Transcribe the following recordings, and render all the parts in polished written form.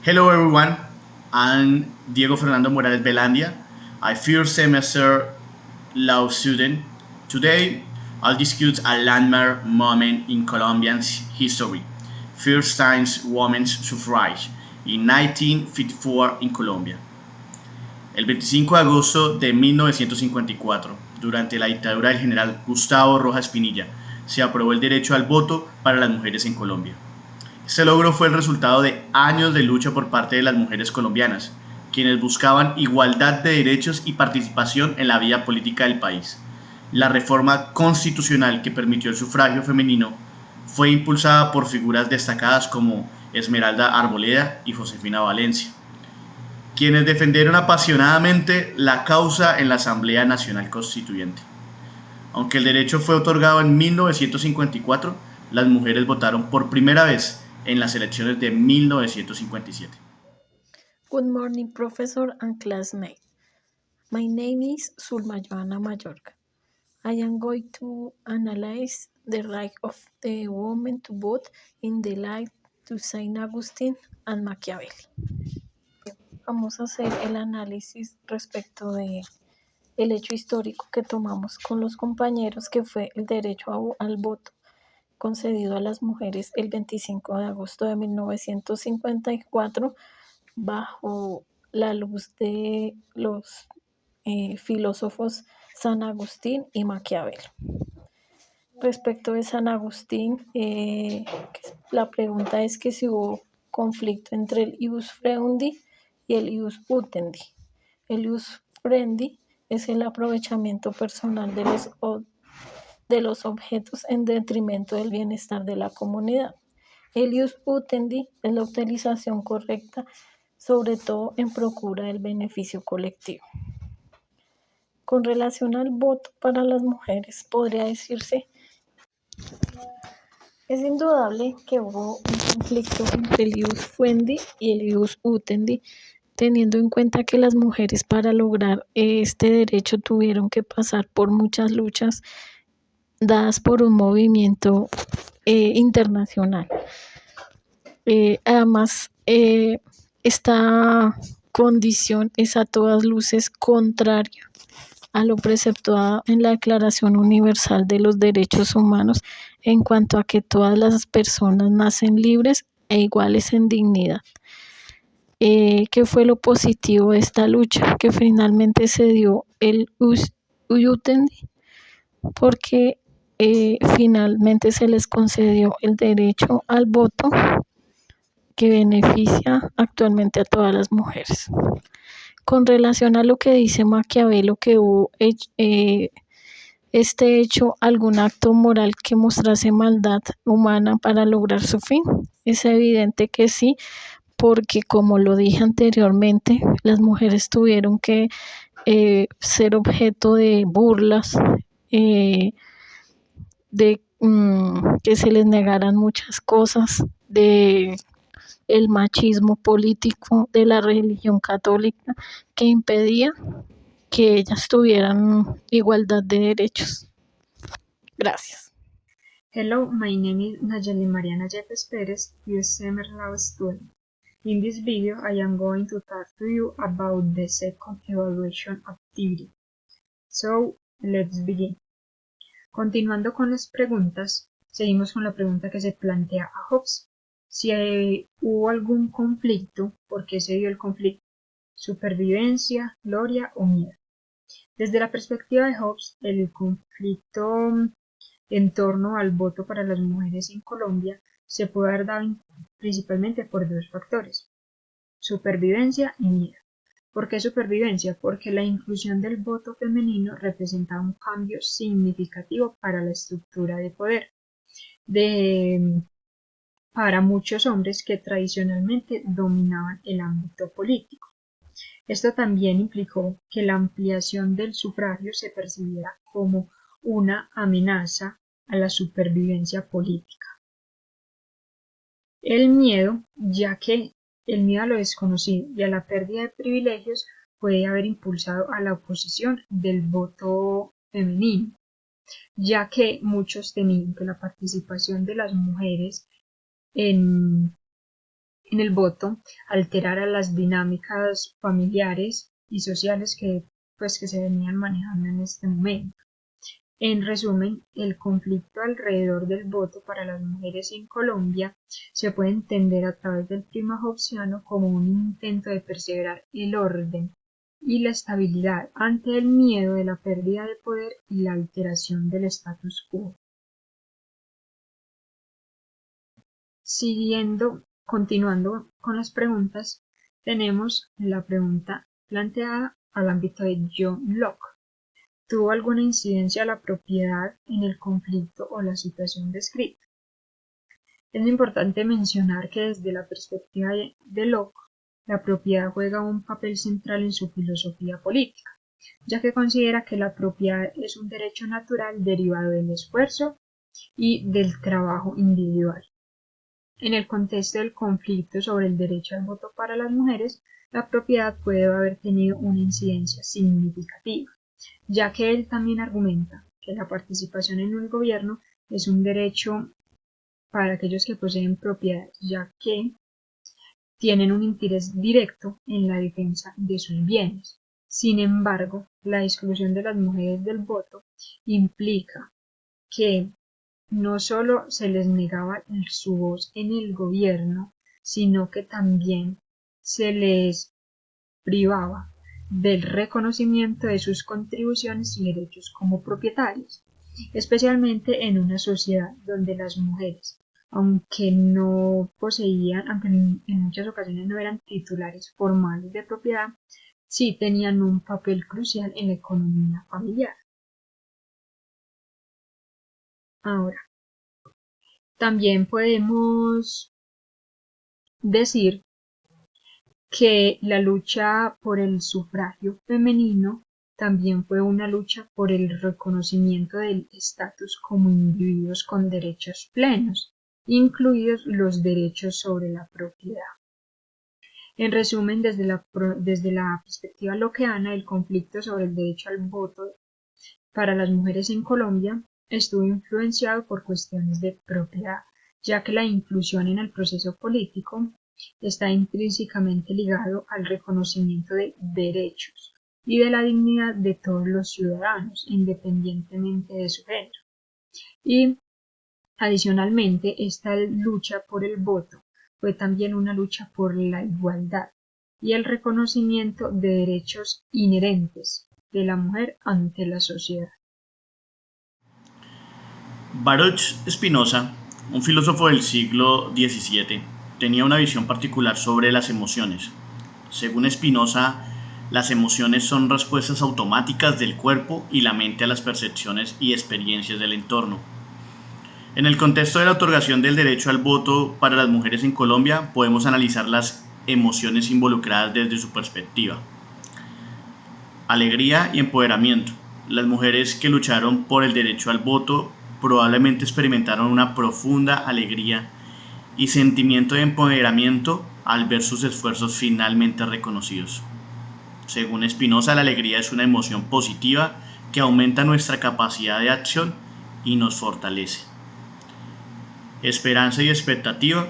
Hello everyone, I'm Diego Fernando Morales Belandia, a first semester law student. Today, I'll discuss a landmark moment in Colombian history, first time women's suffrage, in 1954 in Colombia. El 25 de agosto de 1954, durante la dictadura del general Gustavo Rojas Pinilla, se aprobó el derecho al voto para las mujeres en Colombia. Este logro fue el resultado de años de lucha por parte de las mujeres colombianas, quienes buscaban igualdad de derechos y participación en la vida política del país. La reforma constitucional que permitió el sufragio femenino fue impulsada por figuras destacadas como Esmeralda Arboleda y Josefina Valencia, quienes defendieron apasionadamente la causa en la Asamblea Nacional Constituyente. Aunque el derecho fue otorgado en 1954, las mujeres votaron por primera vez en las elecciones de 1957. Good morning, professor and classmates. My name is Zulma Joana Mallorca. I am going to analyze the right of the woman to vote in the light to Saint Augustine and Machiavelli. Vamos a hacer el análisis respecto de el hecho histórico que tomamos con los compañeros, que fue el derecho al voto concedido a las mujeres el 25 de agosto de 1954 bajo la luz de los filósofos San Agustín y Maquiavelo. Respecto de San Agustín, la pregunta es que si hubo conflicto entre el ius freudi y el ius utendi. El ius freudi es el aprovechamiento personal de los objetos en detrimento del bienestar de la comunidad. El ius utendi es la utilización correcta, sobre todo en procura del beneficio colectivo. Con relación al voto para las mujeres, podría decirse, es indudable que hubo un conflicto entre el ius freudi y el ius utendi, teniendo en cuenta que las mujeres, para lograr este derecho, tuvieron que pasar por muchas luchas dadas por un movimiento internacional. Además, esta condición es a todas luces contraria a lo preceptuado en la Declaración Universal de los Derechos Humanos, en cuanto a que todas las personas nacen libres e iguales en dignidad. ¿Qué fue lo positivo de esta lucha? Que finalmente se dio el ius utendi, porque finalmente se les concedió el derecho al voto, que beneficia actualmente a todas las mujeres. Con relación a lo que dice Maquiavelo, que hubo este hecho algún acto moral que mostrase maldad humana para lograr su fin, es evidente que sí, porque como lo dije anteriormente, las mujeres tuvieron que ser objeto de burlas, de que se les negaran muchas cosas, de el machismo político de la religión católica, que impedía que ellas tuvieran igualdad de derechos. Gracias. Hello, my name is Nayeli Mariana Yepes Perez, USM Law student. In this video, I am going to talk to you about the second evaluation activity. So, let's begin. Continuando con las preguntas, seguimos con la pregunta que se plantea a Hobbes. Si hubo algún conflicto, ¿por qué se dio el conflicto? ¿Supervivencia, gloria o miedo? Desde la perspectiva de Hobbes, el conflicto en torno al voto para las mujeres en Colombia se puede haber dado principalmente por dos factores: supervivencia y miedo. ¿Por qué supervivencia? Porque la inclusión del voto femenino representaba un cambio significativo para la estructura de poder para muchos hombres que tradicionalmente dominaban el ámbito político. Esto también implicó que la ampliación del sufragio se percibiera como una amenaza a la supervivencia política. El miedo, ya que el miedo a lo desconocido y a la pérdida de privilegios puede haber impulsado a la oposición del voto femenino, ya que muchos temían que la participación de las mujeres en en el voto alterara las dinámicas familiares y sociales que se venían manejando en este momento. En resumen, el conflicto alrededor del voto para las mujeres en Colombia se puede entender a través del prima hobbesiano como un intento de perseverar el orden y la estabilidad ante el miedo de la pérdida de poder y la alteración del status quo. Continuando con las preguntas, tenemos la pregunta planteada al ámbito de John Locke. ¿Tuvo alguna incidencia la propiedad en el conflicto o la situación descrita? Es importante mencionar que desde la perspectiva de Locke, la propiedad juega un papel central en su filosofía política, ya que considera que la propiedad es un derecho natural derivado del esfuerzo y del trabajo individual. En el contexto del conflicto sobre el derecho al voto para las mujeres, la propiedad puede haber tenido una incidencia significativa, ya que él también argumenta que la participación en el gobierno es un derecho para aquellos que poseen propiedad, ya que tienen un interés directo en la defensa de sus bienes. Sin embargo, la exclusión de las mujeres del voto implica que no solo se les negaba su voz en el gobierno, sino que también se les privaba del reconocimiento de sus contribuciones y derechos como propietarios, especialmente en una sociedad donde las mujeres, aunque en muchas ocasiones no eran titulares formales de propiedad, sí tenían un papel crucial en la economía familiar. Ahora, también podemos decir que la lucha por el sufragio femenino también fue una lucha por el reconocimiento del estatus como individuos con derechos plenos, incluidos los derechos sobre la propiedad. En resumen, desde la perspectiva lockeana, el conflicto sobre el derecho al voto para las mujeres en Colombia estuvo influenciado por cuestiones de propiedad, ya que la inclusión en el proceso político está intrínsecamente ligado al reconocimiento de derechos y de la dignidad de todos los ciudadanos, independientemente de su género. Y adicionalmente, esta lucha por el voto fue también una lucha por la igualdad y el reconocimiento de derechos inherentes de la mujer ante la sociedad. Baruch Spinoza, un filósofo del siglo XVII, tenía una visión particular sobre las emociones. Según Spinoza, las emociones son respuestas automáticas del cuerpo y la mente a las percepciones y experiencias del entorno. En el contexto de la otorgación del derecho al voto para las mujeres en Colombia, podemos analizar las emociones involucradas desde su perspectiva. Alegría y empoderamiento. Las mujeres que lucharon por el derecho al voto probablemente experimentaron una profunda alegría y sentimiento de empoderamiento al ver sus esfuerzos finalmente reconocidos. Según Spinoza, la alegría es una emoción positiva que aumenta nuestra capacidad de acción y nos fortalece. Esperanza y expectativa.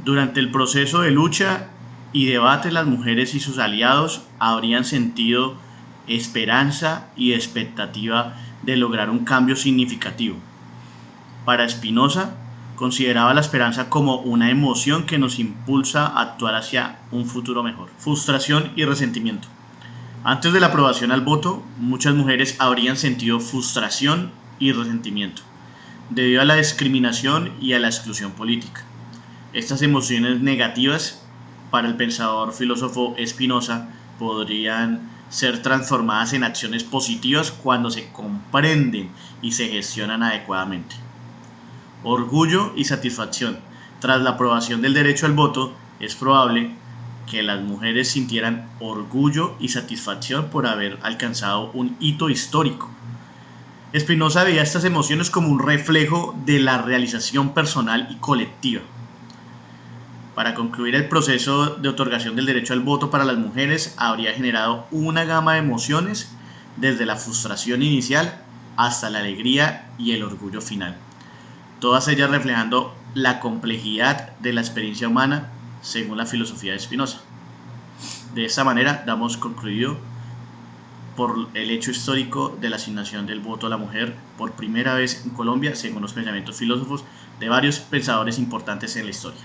Durante el proceso de lucha y debate, las mujeres y sus aliados habrían sentido esperanza y expectativa de lograr un cambio significativo. Para Spinoza, consideraba la esperanza como una emoción que nos impulsa a actuar hacia un futuro mejor. Frustración y resentimiento. Antes de la aprobación al voto, muchas mujeres habrían sentido frustración y resentimiento debido a la discriminación y a la exclusión política. Estas emociones negativas, para el pensador filósofo Spinoza, podrían ser transformadas en acciones positivas cuando se comprenden y se gestionan adecuadamente. Orgullo y satisfacción. Tras la aprobación del derecho al voto, es probable que las mujeres sintieran orgullo y satisfacción por haber alcanzado un hito histórico. Spinoza veía estas emociones como un reflejo de la realización personal y colectiva. Para concluir, el proceso de otorgación del derecho al voto para las mujeres habría generado una gama de emociones, desde la frustración inicial hasta la alegría y el orgullo final, todas ellas reflejando la complejidad de la experiencia humana, según la filosofía de Spinoza. De esta manera damos concluido por el hecho histórico de la asignación del voto a la mujer por primera vez en Colombia, según los pensamientos filósofos de varios pensadores importantes en la historia.